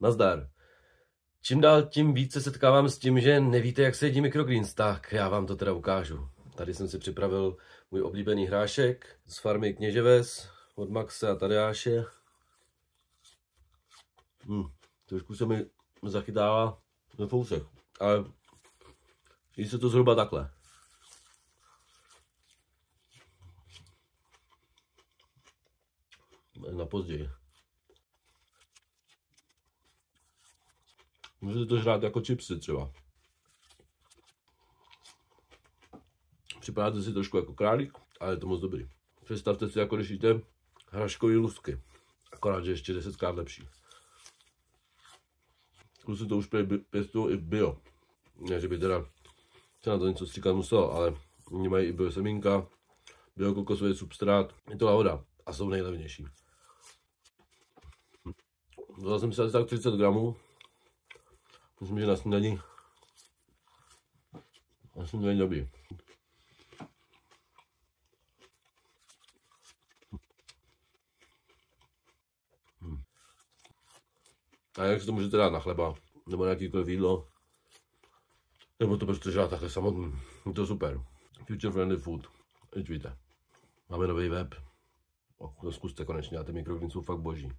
Nazdar. Čím dál tím víc se setkávám s tím, že nevíte, jak se jedí microgreens, tak já vám to teda ukážu. Tady jsem si připravil můj oblíbený hrášek z farmy Kněževes od Maxe a Tadeáše. Trošku se mi zachytává ve fousech, ale jí se to zhruba takhle. Na později. Můžete to žrát jako chipsy třeba. Připadáte si trošku jako králík, ale je to moc dobrý. Představte si, jako když jíte hraškový lusky. Akorát, že ještě 10krát lepší. Kluci to už pěstují i bio. Ne, že by teda se na to něco stříkat muselo, ale oni mají i bio semínka, bio kokosový substrát. Je to lahoda a jsou nejlevnější. Vzal jsem si asi tak 30 gramů. Myslím, že na snídaní dobrý. A jak si to můžete dát na chleba, nebo na jakýkoliv jídlo, nebo to prostě žát takhle samotný. Je to super. Future Friendly Food, víte. Máme nový web. Zkuste konečně, a ty microgreens jsou fakt boží.